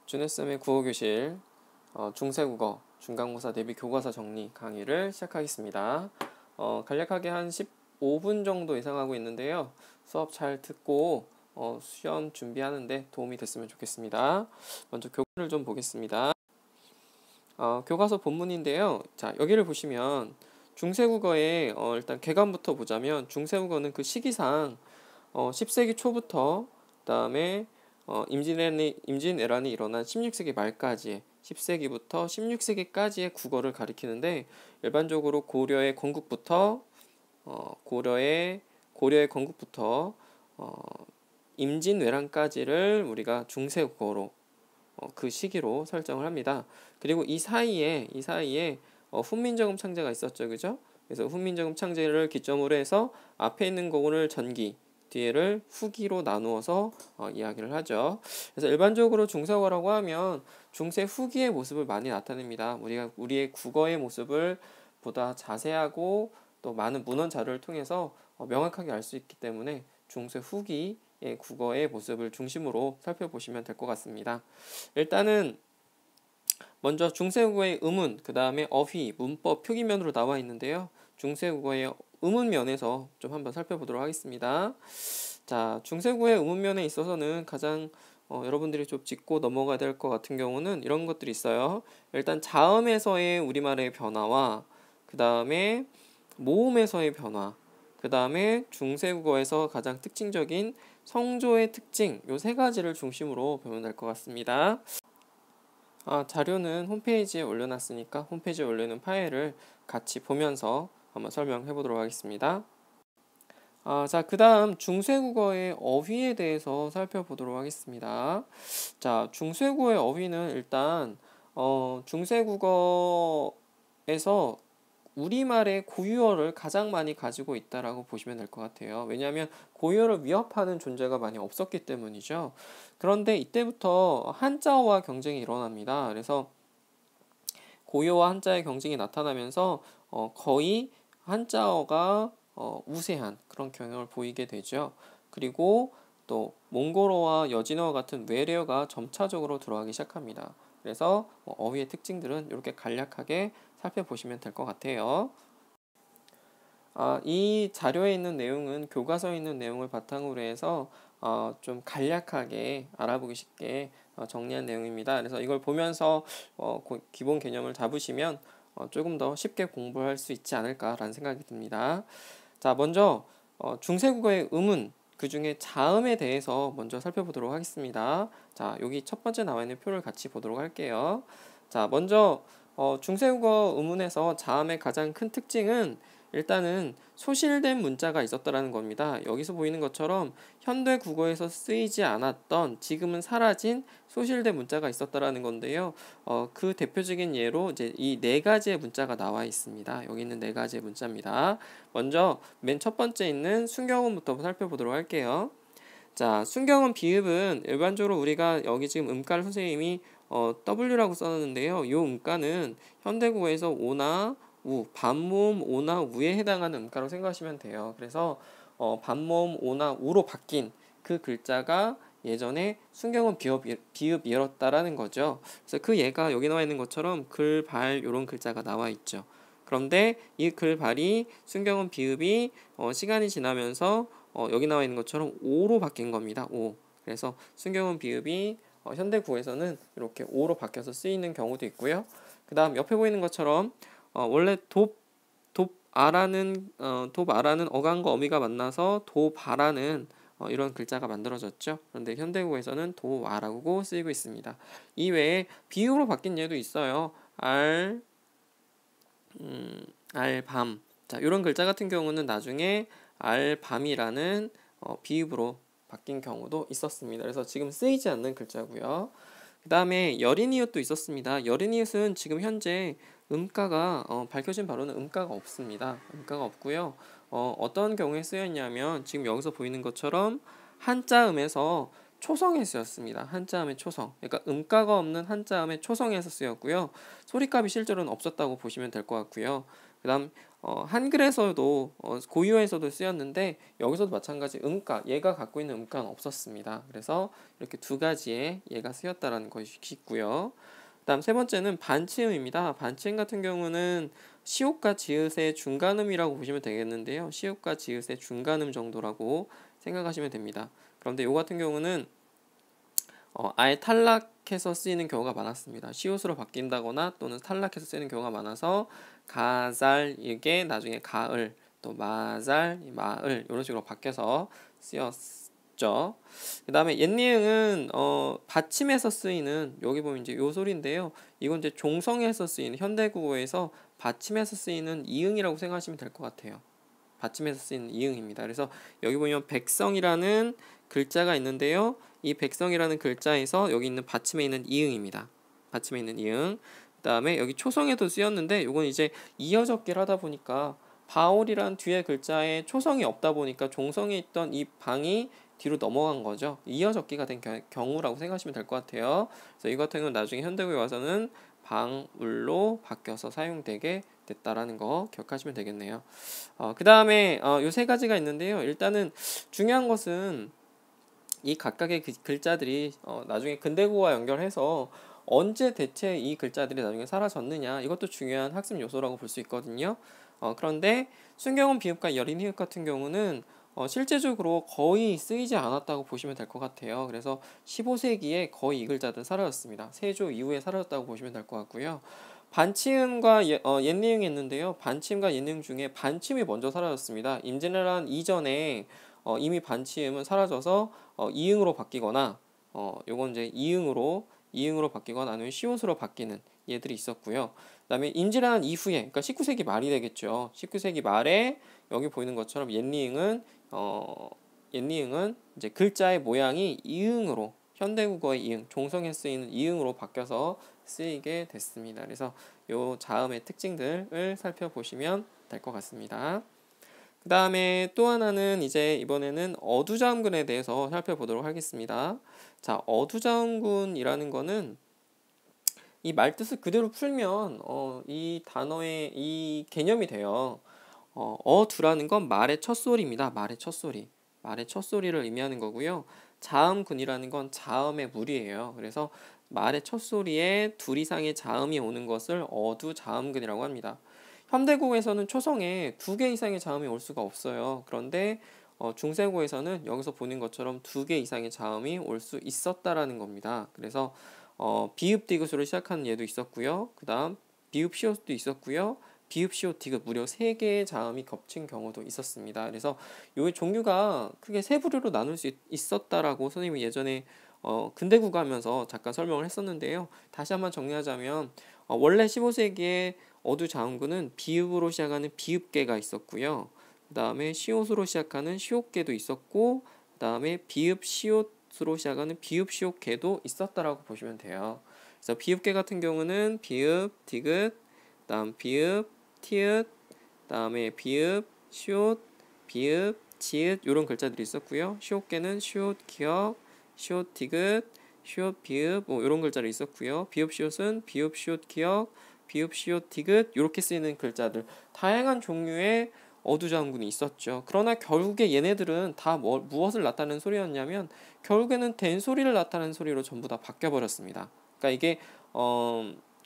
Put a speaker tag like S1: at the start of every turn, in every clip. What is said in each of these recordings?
S1: 준혜쌤의 국어교실 중세국어 중간고사 대비 교과서 정리 강의를 시작하겠습니다. 간략하게 한 15분 정도 예상하고 있는데요. 수업 잘 듣고 시험 준비하는데 도움이 됐으면 좋겠습니다. 먼저 교과를 좀 보겠습니다. 교과서 본문인데요. 자, 여기를 보시면 중세국어의 일단 개관부터 보자면 중세국어는 그 시기상 10세기 초부터 그다음에 임진왜란이 일어난 16세기 말까지 10세기부터 16세기까지의 국어를 가리키는데 일반적으로 고려의 건국부터 임진왜란까지를 우리가 중세국어로 그 시기로 설정을 합니다. 그리고 이 사이에 훈민정음 창제가 있었죠, 그죠? 그래서 훈민정음 창제를 기점으로 해서 앞에 있는 거를 전기, 뒤에를 후기로 나누어서 이야기를 하죠. 그래서 일반적으로 중세국어라고 하면 중세 후기의 모습을 많이 나타냅니다. 우리가 우리의 국어의 모습을 보다 자세하고 또 많은 문헌 자료를 통해서 명확하게 알 수 있기 때문에 중세 후기의 국어의 모습을 중심으로 살펴보시면 될 것 같습니다. 일단은 먼저 중세국어의 의문, 그 다음에 어휘, 문법, 표기면으로 나와 있는데요. 중세국어의 의문면에서 좀 한번 살펴보도록 하겠습니다. 자, 중세국어의 의문면에 있어서는 가장 여러분들이 좀 짚고 넘어가야 될 것 같은 경우는 이런 것들이 있어요. 일단 자음에서의 우리말의 변화와 그 다음에 모음에서의 변화, 그 다음에 중세국어에서 가장 특징적인 성조의 특징, 요 세 가지를 중심으로 보면 될 것 같습니다. 자료는 홈페이지에 올려놨으니까 홈페이지에 올려놓은 파일을 같이 보면서 한번 설명해 보도록 하겠습니다. 자, 그 다음 중세국어의 어휘에 대해서 살펴보도록 하겠습니다. 자, 중세국어의 어휘는 일단 중세국어에서 우리말의 고유어를 가장 많이 가지고 있다라고 보시면 될 것 같아요. 왜냐하면 고유어를 위협하는 존재가 많이 없었기 때문이죠. 그런데 이때부터 한자어와 경쟁이 일어납니다. 그래서 고유어와 한자의 경쟁이 나타나면서 거의 한자어가 우세한 그런 경향을 보이게 되죠. 그리고 또 몽골어와 여진어 같은 외래어가 점차적으로 들어가기 시작합니다. 그래서 어휘의 특징들은 이렇게 간략하게 살펴보시면 될 것 같아요. 이 자료에 있는 내용은 교과서에 있는 내용을 바탕으로 해서 좀 간략하게 알아보기 쉽게 정리한 내용입니다. 그래서 이걸 보면서 기본 개념을 잡으시면 조금 더 쉽게 공부할 수 있지 않을까라는 생각이 듭니다. 자, 먼저 중세국어의 음은 그 중에 자음에 대해서 먼저 살펴보도록 하겠습니다. 자, 여기 첫 번째 나와 있는 표를 같이 보도록 할게요. 자, 먼저 중세국어 음운에서 자음의 가장 큰 특징은 일단은 소실된 문자가 있었다라는 겁니다. 여기서 보이는 것처럼 현대 국어에서 쓰이지 않았던 지금은 사라진 소실된 문자가 있었다라는 건데요. 그 대표적인 예로 이제 이 네 가지의 문자가 나와 있습니다. 여기 있는 네 가지의 문자입니다. 먼저 맨 첫 번째 있는 순경음부터 살펴보도록 할게요. 자, 순경음 비읍은 일반적으로 우리가 여기 지금 음가를 선생님이 W라고 써놨는데요. 이 음가는 현대국어에서 오나 우, 반모음 오나 우에 해당하는 음가로 생각하시면 돼요. 그래서 반모음 오나 우로 바뀐 그 글자가 예전에 순경음 비읍이었다라는 거죠. 그래서 그 예가 여기 나와 있는 것처럼 글, 발 이런 글자가 나와 있죠. 그런데 이 글, 발이 순경음 비읍이 시간이 지나면서 여기 나와 있는 것처럼 오로 바뀐 겁니다. 오. 그래서 순경음 비읍이 현대국어에서는 이렇게 오로 바뀌어서 쓰이는 경우도 있고요. 그 다음 옆에 보이는 것처럼 원래 돕아라는 어간과 어미가 만나서 도바라는 이런 글자가 만들어졌죠. 그런데 현대국어에서는 도와라고 쓰이고 있습니다. 이외에 비읍으로 바뀐 예도 있어요. 알밤. 자, 이런 글자 같은 경우는 나중에 알밤이라는 비읍으로 바뀐 경우도 있었습니다. 그래서 지금 쓰이지 않는 글자고요. 그 다음에 여린이웃도 있었습니다. 여린이웃은 지금 현재 음가가 밝혀진 바로는 음가가 없습니다. 음가가 없고요. 어떤 경우에 쓰였냐면 지금 여기서 보이는 것처럼 한자음에서 초성에 쓰였습니다. 한자음의 초성. 그러니까 음가가 없는 한자음의 초성에서 쓰였고요. 소리값이 실제로는 없었다고 보시면 될 것 같고요. 그 다음 한글에서도 고유어에서도 쓰였는데 여기서도 마찬가지 음가, 얘가 갖고 있는 음가는 없었습니다. 그래서 이렇게 두 가지의 얘가 쓰였다라는 것이 있고요. 그다음 세 번째는 반치음입니다. 반치음 같은 경우는 시옷과 지읒의 중간음이라고 보시면 되겠는데요. 시옷과 지읒의 중간음 정도라고 생각하시면 됩니다. 그런데 이 같은 경우는 아예 탈락해서 쓰이는 경우가 많았습니다. 시옷으로 바뀐다거나 또는 탈락해서 쓰이는 경우가 많아서 가잘 이게 나중에 가을 또 마잘 마을 이런 식으로 바뀌어서 쓰였죠. 그 다음에 옛니응은 받침에서 쓰이는 여기 보면 이제 요 소리인데요. 이건 이제 종성에서 쓰이는 현대국어에서 받침에서 쓰이는 이응이라고 생각하시면 될 것 같아요. 받침에서 쓰이는 이응입니다. 그래서 여기 보면 백성이라는 글자가 있는데요. 이 백성이라는 글자에서 여기 있는 받침에 있는 이응입니다. 받침에 있는 이응. 그다음에 여기 초성에도 쓰였는데 이건 이제 이어적기를 하다 보니까 바울이란 뒤에 글자에 초성이 없다 보니까 종성에 있던 이 방이 뒤로 넘어간 거죠. 이어적기가 된 경우라고 생각하시면 될 것 같아요. 그래서 이 같은 경우는 나중에 현대국에 와서는 방울로 바뀌어서 사용되게 됐다라는 거 기억하시면 되겠네요. 그 다음에 요 세 가지가 있는데요. 일단은 중요한 것은 이 각각의 글자들이 나중에 근대국어와 연결해서 언제 대체 이 글자들이 나중에 사라졌느냐, 이것도 중요한 학습 요소라고 볼 수 있거든요. 그런데 순경음 비읍과 여린 히읗 같은 경우는 실제적으로 거의 쓰이지 않았다고 보시면 될 것 같아요. 그래서 15세기에 거의 이 글자들은 사라졌습니다. 세조 이후에 사라졌다고 보시면 될 것 같고요. 반치음과 옛니응이 있는데요. 반치음과 옛니응 중에 반치음이 먼저 사라졌습니다. 임진왜란 이전에 이미 반치음은 사라져서 이응으로 바뀌거나 요건 이제 이응으로 바뀌거나 아니면 시옷으로 바뀌는 얘들이 있었고요. 그다음에 임진왜란 이후에, 그러니까 19세기 말이 되겠죠. 19세기 말에 여기 보이는 것처럼 옛니응은 이제 글자의 모양이 이응으로, 현대국어의 이응, 종성에 쓰이는 이응으로 바뀌어서 쓰이게 됐습니다. 그래서 요 자음의 특징들을 살펴보시면 될 것 같습니다. 그 다음에 또 하나는 이제 이번에는 어두자음군에 대해서 살펴보도록 하겠습니다. 자, 어두자음군이라는 거는 이 말뜻을 그대로 풀면 이 단어의 이 개념이 돼요. 어두라는 건 말의 첫 소리입니다. 말의 첫 소리. 말의 첫 소리를 의미하는 거고요. 자음군이라는 건 자음의 무리예요. 그래서 말의 첫 소리에 둘 이상의 자음이 오는 것을 어두자음군이라고 합니다. 현대국어에서는 초성에 두 개 이상의 자음이 올 수가 없어요. 그런데 중세국어에서는 여기서 보는 것처럼 두 개 이상의 자음이 올 수 있었다라는 겁니다. 그래서 비읍 디귿으로 시작하는 예도 있었고요. 그 다음 비읍 시옷도 있었고요. 비읍 시옷 디귿 무려 3개의 자음이 겹친 경우도 있었습니다. 그래서 이 종류가 크게 세 부류로 나눌 수 있었다라고 선생님이 예전에 근대국어 하면서 잠깐 설명을 했었는데요. 다시 한번 정리하자면 원래 15세기에 어두자음군은 비읍으로 시작하는 비읍계가 있었고요. 그 다음에 시옷으로 시작하는 시옷계도 있었고, 그 다음에 비읍 시옷으로 시작하는 비읍 시옷계도 있었다라고 보시면 돼요. 그래서 비읍계 같은 경우는 비읍, 디귿, 다음 비읍, 티읕, 다음에 비읍, 시옷, 비읍, 지읒 이런 글자들이 있었고요. 시옷계는 시옷, 기역, 시옷, 디귿, 시옷, 비읍 뭐 이런 글자들이 있었고요. 비읍 시옷은 비읍, 시옷, 기역, 비읍, 시옷, 디귿 이렇게 쓰이는 글자들, 다양한 종류의 어두자음군이 있었죠. 그러나 결국에 얘네들은 다 무엇을 나타내는 소리였냐면 결국에는 된소리를 나타내는 소리로 전부 다 바뀌어 버렸습니다. 그러니까 이게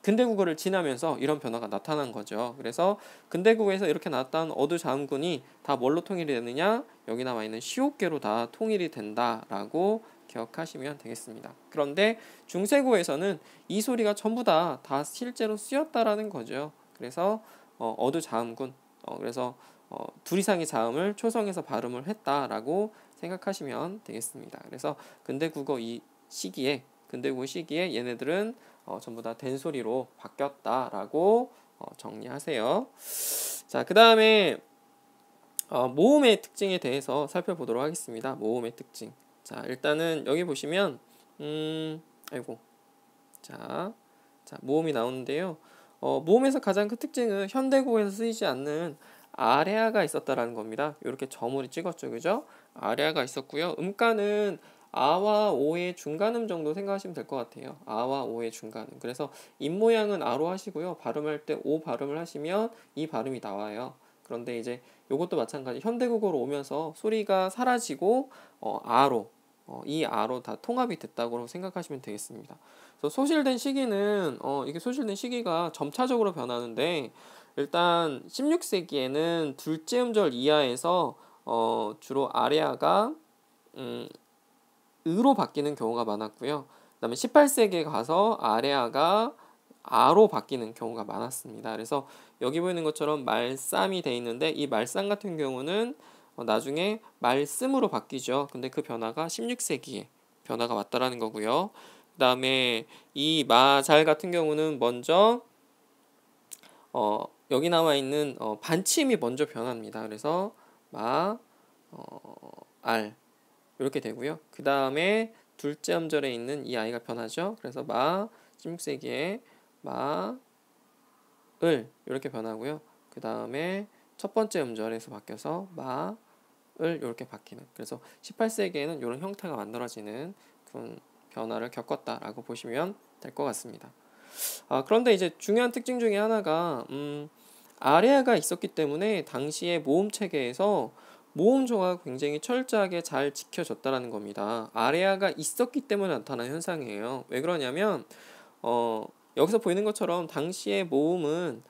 S1: 근대국어를 지나면서 이런 변화가 나타난 거죠. 그래서 근대국어에서 이렇게 나왔던 어두자음군이 다 뭘로 통일이 되느냐? 여기 나와 있는 시옷계로 다 통일이 된다라고 기억하시면 되겠습니다. 그런데 중세국어에서는 이 소리가 전부 다 실제로 쓰였다라는 거죠. 그래서 어두자음군, 그래서 둘 이상의 자음을 초성에서 발음을 했다라고 생각하시면 되겠습니다. 그래서 근대국어 시기에 얘네들은 전부 다 된소리로 바뀌었다라고 정리하세요. 자, 그 다음에 모음의 특징에 대해서 살펴보도록 하겠습니다. 모음의 특징. 자, 일단은 여기 보시면 자, 모음이 나오는데요. 모음에서 가장 큰 특징은 현대국어에서 쓰이지 않는 아레아가 있었다라는 겁니다. 이렇게 점으로 찍었죠, 그죠? 아레아가 있었고요. 음가는 아와 오의 중간음 정도 생각하시면 될 것 같아요. 아와 오의 중간음. 그래서 입 모양은 아로 하시고요. 발음할 때 오 발음을 하시면 이 발음이 나와요. 그런데 이제 요것도 마찬가지 현대국어로 오면서 소리가 사라지고 아로 이 아로 다 통합이 됐다고 생각하시면 되겠습니다. 그래서 소실된 시기는 이게 소실된 시기가 점차적으로 변하는데 일단 16세기에는 둘째 음절 이하에서 주로 아레아가 으로 바뀌는 경우가 많았고요. 그다음에 18세기에 가서 아레아가 아로 바뀌는 경우가 많았습니다. 그래서 여기 보이는 것처럼 말쌈이 돼 있는데 이 말쌈 같은 경우는 나중에 말씀으로 바뀌죠. 근데 그 변화가 16세기에 변화가 왔다라는 거고요. 그다음에 이 마잘 같은 경우는 먼저 여기 나와 있는 반침이 먼저 변합니다. 그래서 알 이렇게 되고요. 그 다음에 둘째 음절에 있는 이 아이가 변하죠. 그래서 16세기에 마을 이렇게 변하고요. 그 다음에 첫 번째 음절에서 바뀌어서 마을 이렇게 바뀌는. 그래서 18세기에는 이런 형태가 만들어지는 그런 변화를 겪었다라고 보시면 될 것 같습니다. 그런데 이제 중요한 특징 중에 하나가 아레아가 있었기 때문에 당시의 모음 체계에서 모음 조화가 굉장히 철저하게 잘 지켜졌다라는 겁니다. 아레아가 있었기 때문에 나타난 현상이에요. 왜 그러냐면 여기서 보이는 것처럼 당시의 모음은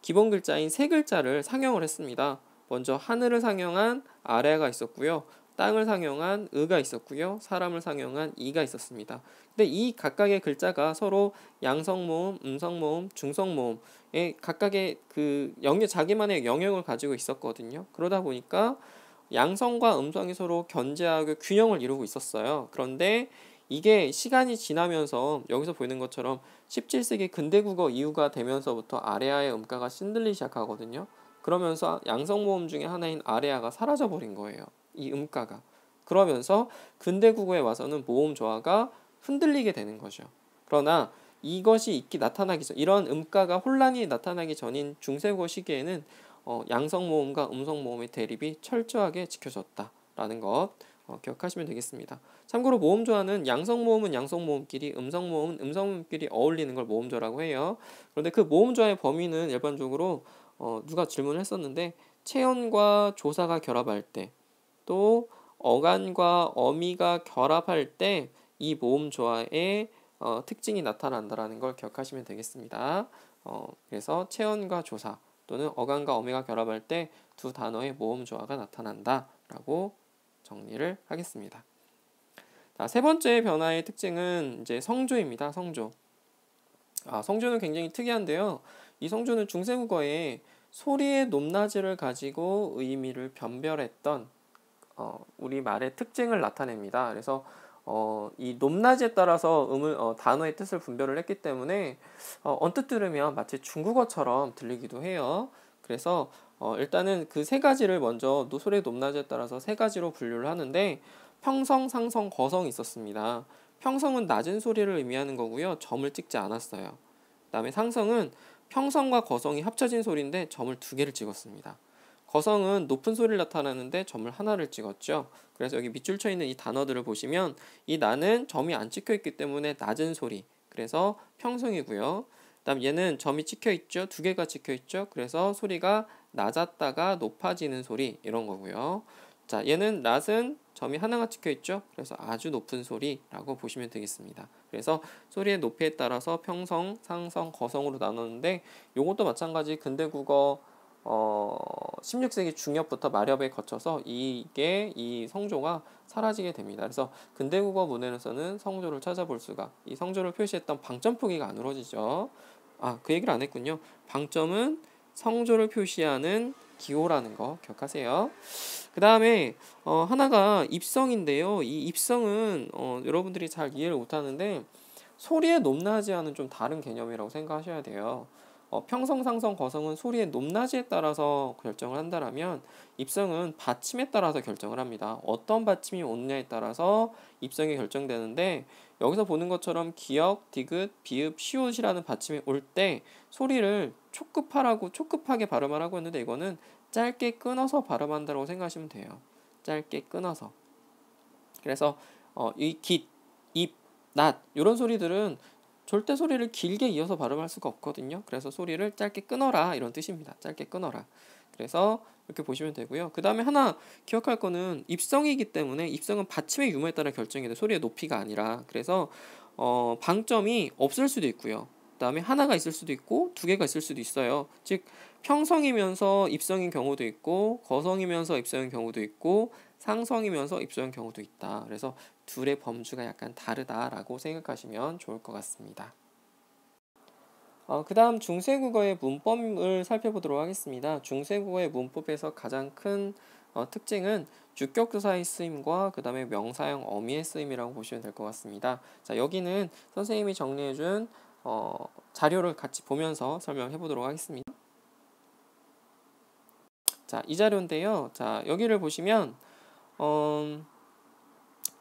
S1: 기본 글자인 세 글자를 상형을 했습니다. 먼저 하늘을 상형한 아레아가 있었고요. 땅을 상형한 으가 있었고요. 사람을 상형한 이가 있었습니다. 근데 이 각각의 글자가 서로 양성모음, 음성모음, 중성모음에 각각의 그 자기만의 영역을 가지고 있었거든요. 그러다 보니까 양성과 음성이 서로 견제하고 균형을 이루고 있었어요. 그런데 이게 시간이 지나면서 여기서 보이는 것처럼 17세기 근대국어 이후가 되면서부터 아레아의 음가가 신들리기 시작하거든요. 그러면서 양성모음 중에 하나인 아레아가 사라져버린 거예요. 이 음가가. 그러면서 근대국어에 와서는 모음 조화가 흔들리게 되는 거죠. 그러나 이것이 나타나기 전, 이런 음가가 혼란이 나타나기 전인 중세국어 시기에는 양성모음과 음성모음의 대립이 철저하게 지켜졌다라는 것 기억하시면 되겠습니다. 참고로 모음조화는 양성모음은 양성모음끼리, 음성모음은 음성모음끼리 어울리는 걸 모음조라고 해요. 그런데 그 모음조화의 범위는 일반적으로 누가 질문을 했었는데 체언과 조사가 결합할 때, 또 어간과 어미가 결합할 때 이 모음 조화의 특징이 나타난다라는 걸 기억하시면 되겠습니다. 그래서 체언과 조사 또는 어간과 어미가 결합할 때 두 단어의 모음 조화가 나타난다라고 정리를 하겠습니다. 자, 세 번째 변화의 특징은 이제 성조입니다. 성조. 성조는 굉장히 특이한데요. 이 성조는 중세국어에 소리의 높낮이를 가지고 의미를 변별했던 우리말의 특징을 나타냅니다. 그래서 이 높낮이에 따라서 단어의 뜻을 분별을 했기 때문에 언뜻 들으면 마치 중국어처럼 들리기도 해요. 그래서 일단은 그 세 가지를 먼저 소리의 높낮이에 따라서 세 가지로 분류를 하는데 평성, 상성, 거성이 있었습니다. 평성은 낮은 소리를 의미하는 거고요. 점을 찍지 않았어요. 그다음에 상성은 평성과 거성이 합쳐진 소리인데 점을 두 개를 찍었습니다. 거성은 높은 소리를 나타나는데 점을 하나를 찍었죠. 그래서 여기 밑줄 쳐 있는 이 단어들을 보시면 이 나는 점이 안 찍혀 있기 때문에 낮은 소리. 그래서 평성이고요. 그다음 얘는 점이 찍혀 있죠. 두 개가 찍혀 있죠. 그래서 소리가 낮았다가 높아지는 소리 이런 거고요. 자, 얘는 낮은 점이 하나가 찍혀 있죠. 그래서 아주 높은 소리라고 보시면 되겠습니다. 그래서 소리의 높이에 따라서 평성, 상성, 거성으로 나눴는데 이것도 마찬가지 근대국어 16세기 중엽부터 마렵에 거쳐서 이 성조가 사라지게 됩니다. 그래서 근대국어 문헌에서는 성조를 찾아볼 수가, 이 성조를 표시했던 방점 표기가 안 이루어지죠. 그 얘기를 안 했군요. 방점은 성조를 표시하는 기호라는 거 기억하세요. 그 다음에 하나가 입성인데요. 이 입성은 여러분들이 잘 이해를 못하는데 소리의 높낮이와는 좀 다른 개념이라고 생각하셔야 돼요. 평성, 상성, 거성은 소리의 높낮이에 따라서 결정을 한다라면 입성은 받침에 따라서 결정을 합니다. 어떤 받침이 오느냐에 따라서 입성이 결정되는데 여기서 보는 것처럼 기역, 디귿, 비읍, 시옷이라는 받침이 올 때 소리를 촉급하게 발음하라고 했는데 이거는 짧게 끊어서 발음한다고 생각하시면 돼요. 짧게 끊어서. 그래서 이 깃, 입, 낫 이런 소리들은 절대 소리를 길게 이어서 발음할 수가 없거든요. 그래서 소리를 짧게 끊어라 이런 뜻입니다. 짧게 끊어라. 그래서 이렇게 보시면 되고요. 그 다음에 하나 기억할 거는 입성이기 때문에 입성은 받침의 유무에 따라 결정이 돼. 소리의 높이가 아니라. 그래서 방점이 없을 수도 있고요. 그 다음에 하나가 있을 수도 있고 두 개가 있을 수도 있어요. 즉 평성이면서 입성인 경우도 있고 거성이면서 입성인 경우도 있고 상성이면서 입성인 경우도 있다. 그래서 둘의 범주가 약간 다르다라고 생각하시면 좋을 것 같습니다. 그 다음 중세국어의 문법을 살펴보도록 하겠습니다. 중세국어의 문법에서 가장 큰 특징은 주격조사의 쓰임과 그 다음에 명사형 어미의 쓰임이라고 보시면 될 것 같습니다. 자, 여기는 선생님이 정리해준 자료를 같이 보면서 설명해 보도록 하겠습니다. 자, 이 자료인데요. 자, 여기를 보시면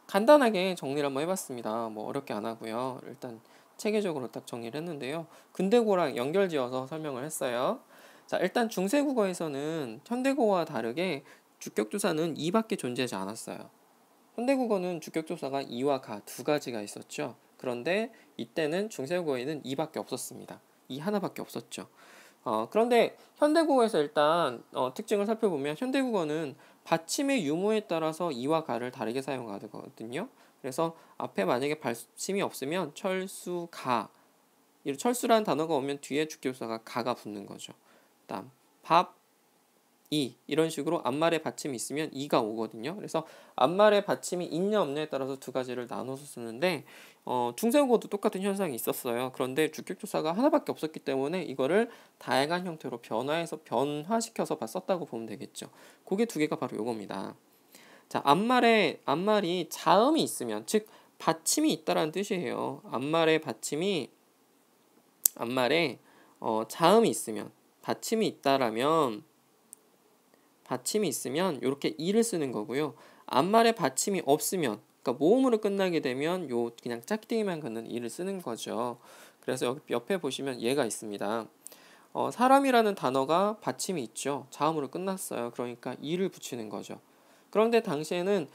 S1: 간단하게 정리를 한번 해봤습니다. 뭐 어렵게 안 하고요. 일단 체계적으로 딱 정리를 했는데요. 근대국어랑 연결지어서 설명을 했어요. 자, 일단 중세국어에서는 현대국어와 다르게 주격조사는 이밖에 존재하지 않았어요. 현대국어는 주격조사가 이와 가 두 가지가 있었죠. 그런데 이때는 중세국어에는 이밖에 없었습니다. 이 하나밖에 없었죠. 그런데 현대국어에서 일단 특징을 살펴보면 현대국어는 받침의 유무에 따라서 이와 가를 다르게 사용하거든요. 그래서 앞에 만약에 받침이 없으면 철수, 가. 이 철수라는 단어가 오면 뒤에 주격조사가 가가 붙는 거죠. 그다음 밥, 이런 식으로 앞말에 받침이 있으면 이가 오거든요. 그래서 앞말에 받침이 있냐 없냐에 따라서 두 가지를 나눠서 쓰는데 중세국어도 똑같은 현상이 있었어요. 그런데 주격조사가 하나밖에 없었기 때문에 이거를 다양한 형태로 변화시켜서 썼다고 보면 되겠죠. 그게 두 개가 바로 요겁니다. 자, 앞말이 자음이 있으면, 즉 받침이 있다라는 뜻이에요. 앞말에 자음이 있으면, 받침이 있으면 이렇게 이를 쓰는 거고요. 앞말에 받침이 없으면, 그러니까 모음으로 끝나게 되면 요 그냥 짝대기만 긋는 이를 쓰는 거죠. 그래서 여기 옆에 보시면 얘가 있습니다. 사람이라는 단어가 받침이 있죠. 자음으로 끝났어요. 그러니까 이를 붙이는 거죠. 그런데 당시에는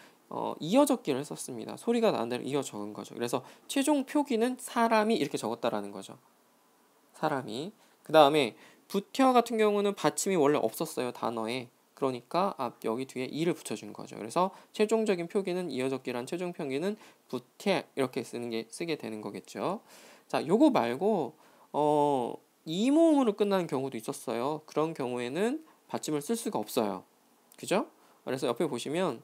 S1: 이어 적기를 썼습니다. 소리가 나는 대로 이어 적은 거죠. 그래서 최종 표기는 사람이 이렇게 적었다라는 거죠. 사람이. 그 다음에 부터 같은 경우는 받침이 원래 없었어요. 단어에. 그러니까 여기 뒤에 이를 붙여준 거죠. 그래서 최종적인 표기는 이어적기란 최종 표기는 부태 이렇게 쓰게 되는 거겠죠. 자, 요거 말고 이 모음으로 끝나는 경우도 있었어요. 그런 경우에는 받침을 쓸 수가 없어요. 그죠? 그래서 옆에 보시면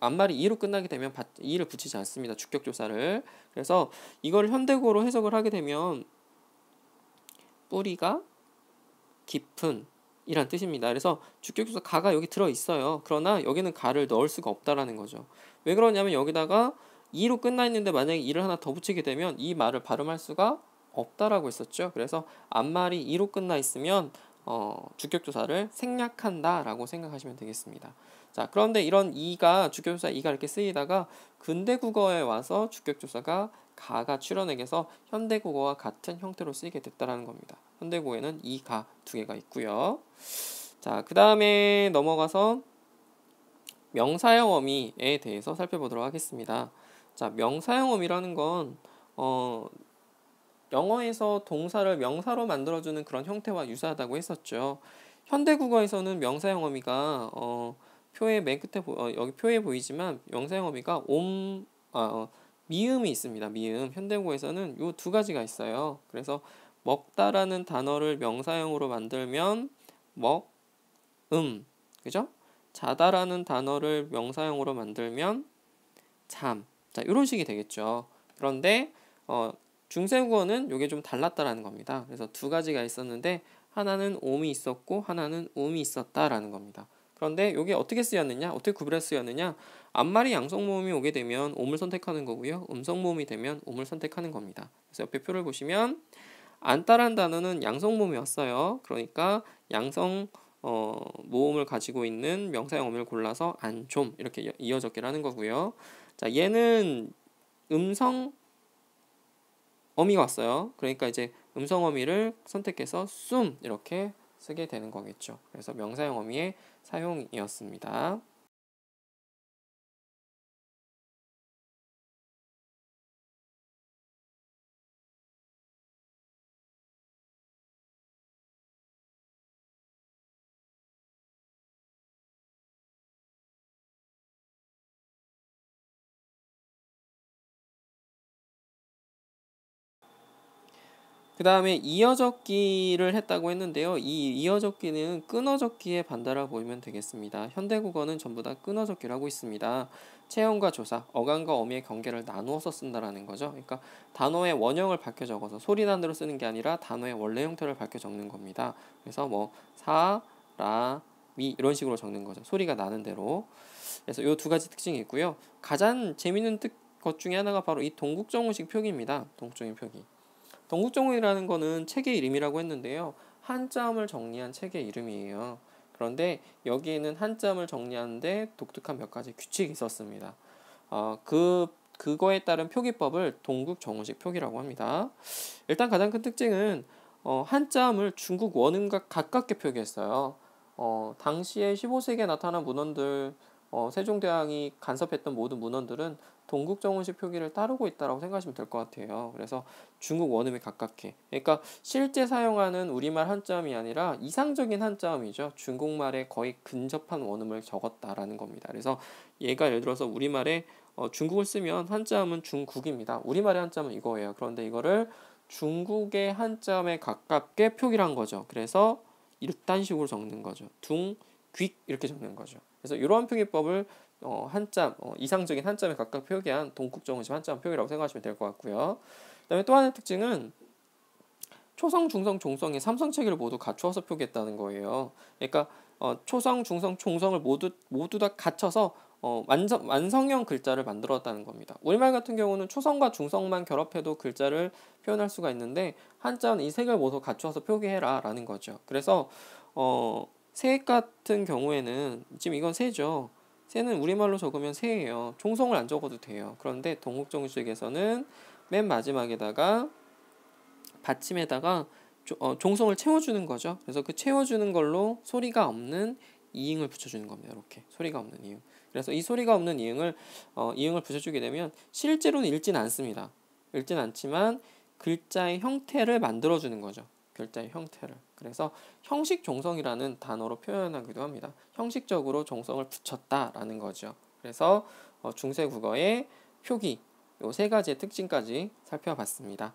S1: 앞말이 이로 끝나게 되면 이를 붙이지 않습니다. 주격조사를. 그래서 이걸 현대국어로 해석을 하게 되면 뿌리가 깊은 이란 뜻입니다. 그래서 주격조사 가가 여기 들어 있어요. 그러나 여기는 가를 넣을 수가 없다라는 거죠. 왜 그러냐면 여기다가 이로 끝나 있는데 만약에 이를 하나 더 붙이게 되면 이 말을 발음할 수가 없다라고 했었죠. 그래서 앞말이 이로 끝나 있으면 주격조사를 생략한다라고 생각하시면 되겠습니다. 자, 그런데 이런 주격조사 이가 이렇게 쓰이다가 근대국어에 와서 주격조사가 가가 출현해서 현대국어와 같은 형태로 쓰이게 됐다라는 겁니다. 현대국어에는 이, 가 두 개가 있고요. 자, 그 다음에 넘어가서 명사형 어미에 대해서 살펴보도록 하겠습니다. 자, 명사형 어미라는 건 영어에서 동사를 명사로 만들어주는 그런 형태와 유사하다고 했었죠. 현대국어에서는 명사형 어미가 표의 맨 끝에 여기 표에 보이지만 명사형 어미가 미음이 있습니다. 미음. 현대국어에서는 요 두 가지가 있어요. 그래서 먹다라는 단어를 명사형으로 만들면 그죠? 자다라는 단어를 명사형으로 만들면 잠. 자, 이런 식이 되겠죠. 그런데 중세국어는 이게 좀 달랐다라는 겁니다. 그래서 두 가지가 있었는데 하나는 옴이 있었고 하나는 음이 있었다라는 겁니다. 그런데 이게 어떻게 쓰였느냐? 어떻게 구별해서 쓰였느냐? 앞말이 양성모음이 오게 되면 옴을 선택하는 거고요. 음성모음이 되면 옴을 선택하는 겁니다. 그래서 옆에 표를 보시면 안따라는 단어는 양성모음이 왔어요. 그러니까 양성 모음을 가지고 있는 명사형 어미를 골라서 안좀 이렇게 이어 적기를 하는 거고요. 자, 얘는 음성 어미가 왔어요. 그러니까 이제 음성 어미를 선택해서 숨 이렇게 쓰게 되는 거겠죠. 그래서 명사형 어미의 사용이었습니다. 그 다음에 이어적기를 했다고 했는데요. 이 이어적기는 끊어적기의 반대라 보이면 되겠습니다. 현대국어는 전부 다 끊어적기를 하고 있습니다. 체험과 조사, 어감과 어미의 경계를 나누어서 쓴다라는 거죠. 그러니까 단어의 원형을 밝혀 적어서 소리난대로 쓰는 게 아니라 단어의 원래 형태를 밝혀 적는 겁니다. 그래서 뭐 사, 라, 미 이런 식으로 적는 거죠. 소리가 나는 대로. 그래서 이 두 가지 특징이 있고요. 가장 재밌는 것 중에 하나가 바로 이 동국정음식 표기입니다. 동국정음 표기. 동국정음이라는 거는 책의 이름이라고 했는데요. 한자음을 정리한 책의 이름이에요. 그런데 여기에는 한자음을 정리하는데 독특한 몇 가지 규칙이 있었습니다. 그거에 따른 표기법을 동국정음식 표기라고 합니다. 일단 가장 큰 특징은 한자음을 중국 원음과 가깝게 표기했어요. 당시에 15세기에 나타난 문헌들, 세종대왕이 간섭했던 모든 문헌들은 동국정음식 표기를 따르고 있다고 생각하시면 될 것 같아요. 그래서 중국 원음에 가깝게. 그러니까 실제 사용하는 우리말 한자음이 아니라 이상적인 한자음이죠. 중국말에 거의 근접한 원음을 적었다라는 겁니다. 그래서 얘가 예를 들어서 우리말에 중국을 쓰면 한자음은 중국입니다. 우리말의 한자음은 이거예요. 그런데 이거를 중국의 한자음에 가깝게 표기를 한 거죠. 그래서 이딴 식으로 적는 거죠. 귀 이렇게 적는 거죠. 그래서 이러한 표기법을 한자 이상적인 한자에 각각 표기한 동국정음식 한자음 표기라고 생각하시면 될 것 같고요. 그다음에 또 하나의 특징은 초성, 중성, 종성의 삼성체계를 모두 갖추어서 표기했다는 거예요. 그러니까 초성, 중성, 종성을 모두 다 갖춰서 완성형 글자를 만들었다는 겁니다. 우리말 같은 경우는 초성과 중성만 결합해도 글자를 표현할 수가 있는데 한자는 이 세 개를 모두 갖추어서 표기해라 라는 거죠. 그래서 새 같은 경우에는 지금 이건 새죠. 새는 우리말로 적으면 새예요. 종성을 안 적어도 돼요. 그런데 동국정식에서는 맨 마지막에다가 받침에다가 종성을 채워주는 거죠. 그래서 그 채워주는 걸로 소리가 없는 이응을 붙여주는 겁니다. 이렇게 소리가 없는 이응. 그래서 이 소리가 없는 이응을 붙여주게 되면 실제로는 읽지는 않습니다. 읽지는 않지만 글자의 형태를 만들어주는 거죠. 글자의 형태를. 그래서 형식 종성이라는 단어로 표현하기도 합니다. 형식적으로 종성을 붙였다라는 거죠. 그래서 중세 국어의 표기 요 세 가지의 특징까지 살펴봤습니다.